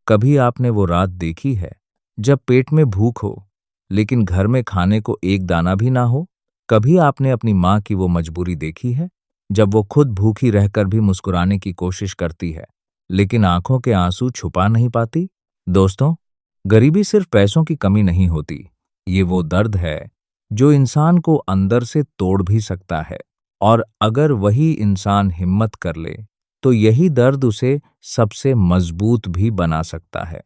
कभी आपने वो रात देखी है जब पेट में भूख हो लेकिन घर में खाने को एक दाना भी ना हो? कभी आपने अपनी माँ की वो मजबूरी देखी है जब वो खुद भूखी रहकर भी मुस्कुराने की कोशिश करती है लेकिन आंखों के आंसू छुपा नहीं पाती? दोस्तों, गरीबी सिर्फ पैसों की कमी नहीं होती। ये वो दर्द है जो इंसान को अंदर से तोड़ भी सकता है, और अगर वही इंसान हिम्मत कर ले तो यही दर्द उसे सबसे मजबूत भी बना सकता है।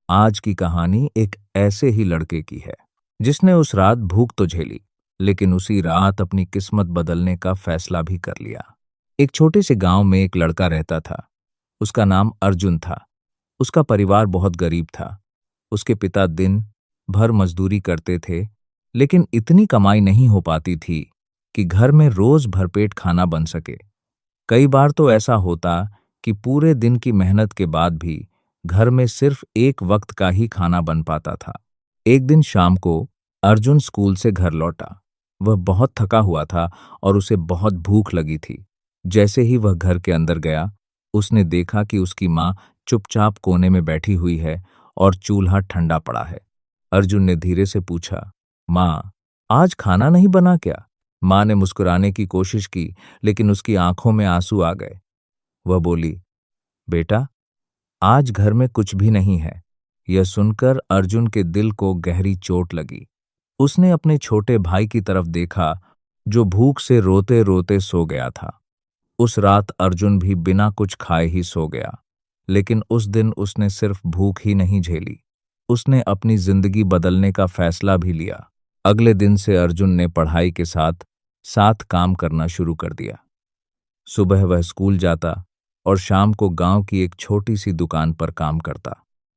आज की कहानी एक ऐसे ही लड़के की है जिसने उस रात भूख तो झेली लेकिन उसी रात अपनी किस्मत बदलने का फैसला भी कर लिया। एक छोटे से गांव में एक लड़का रहता था। उसका नाम अर्जुन था। उसका परिवार बहुत गरीब था। उसके पिता दिन भर मजदूरी करते थे, लेकिन इतनी कमाई नहीं हो पाती थी कि घर में रोज भरपेट खाना बन सके। कई बार तो ऐसा होता कि पूरे दिन की मेहनत के बाद भी घर में सिर्फ एक वक्त का ही खाना बन पाता था। एक दिन शाम को अर्जुन स्कूल से घर लौटा। वह बहुत थका हुआ था और उसे बहुत भूख लगी थी। जैसे ही वह घर के अंदर गया, उसने देखा कि उसकी माँ चुपचाप कोने में बैठी हुई है और चूल्हा ठंडा पड़ा है। अर्जुन ने धीरे से पूछा, माँ, आज खाना नहीं बना क्या? माँ ने मुस्कुराने की कोशिश की, लेकिन उसकी आंखों में आंसू आ गए। वह बोली, बेटा, आज घर में कुछ भी नहीं है। यह सुनकर अर्जुन के दिल को गहरी चोट लगी। उसने अपने छोटे भाई की तरफ देखा जो भूख से रोते रोते सो गया था। उस रात अर्जुन भी बिना कुछ खाए ही सो गया। लेकिन उस दिन उसने सिर्फ भूख ही नहीं झेली, उसने अपनी जिंदगी बदलने का फैसला भी लिया। अगले दिन से अर्जुन ने पढ़ाई के साथ साथ काम करना शुरू कर दिया। सुबह वह स्कूल जाता और शाम को गांव की एक छोटी सी दुकान पर काम करता।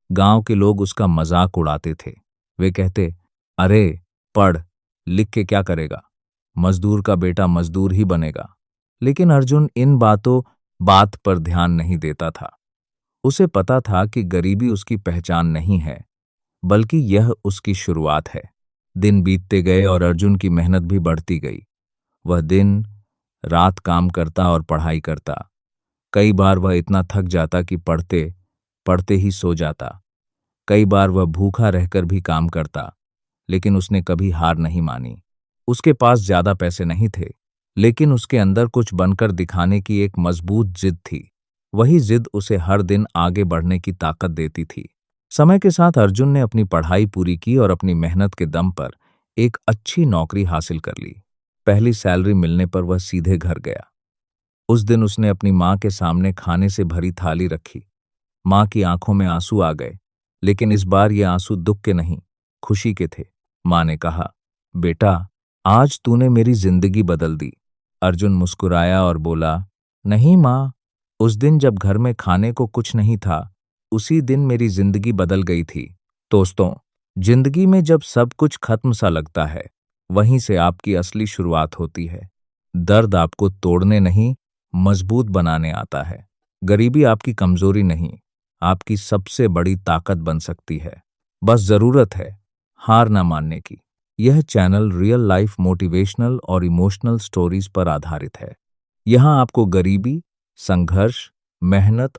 गांव के लोग उसका मजाक उड़ाते थे। वे कहते, अरे, पढ़ लिख के क्या करेगा? मजदूर का बेटा मजदूर ही बनेगा। लेकिन अर्जुन इन बात पर ध्यान नहीं देता था। उसे पता था कि गरीबी उसकी पहचान नहीं है, बल्कि यह उसकी शुरुआत है। दिन बीतते गए और अर्जुन की मेहनत भी बढ़ती गई। वह दिन रात काम करता और पढ़ाई करता। कई बार वह इतना थक जाता कि पढ़ते पढ़ते ही सो जाता। कई बार वह भूखा रहकर भी काम करता, लेकिन उसने कभी हार नहीं मानी। उसके पास ज्यादा पैसे नहीं थे, लेकिन उसके अंदर कुछ बनकर दिखाने की एक मजबूत जिद थी। वही जिद उसे हर दिन आगे बढ़ने की ताकत देती थी। समय के साथ अर्जुन ने अपनी पढ़ाई पूरी की और अपनी मेहनत के दम पर एक अच्छी नौकरी हासिल कर ली। पहली सैलरी मिलने पर वह सीधे घर गया। उस दिन उसने अपनी माँ के सामने खाने से भरी थाली रखी। माँ की आंखों में आंसू आ गए, लेकिन इस बार ये आंसू दुख के नहीं, खुशी के थे। माँ ने कहा, बेटा, आज तूने मेरी जिंदगी बदल दी। अर्जुन मुस्कुराया और बोला, नहीं माँ, उस दिन जब घर में खाने को कुछ नहीं था, उसी दिन मेरी जिंदगी बदल गई थी। दोस्तों, जिंदगी में जब सब कुछ खत्म सा लगता है, वहीं से आपकी असली शुरुआत होती है। दर्द आपको तोड़ने नहीं, मजबूत बनाने आता है। गरीबी आपकी कमजोरी नहीं, आपकी सबसे बड़ी ताकत बन सकती है। बस जरूरत है हार ना मानने की। यह चैनल रियल लाइफ मोटिवेशनल और इमोशनल स्टोरीज पर आधारित है। यहाँ आपको गरीबी, संघर्ष, मेहनत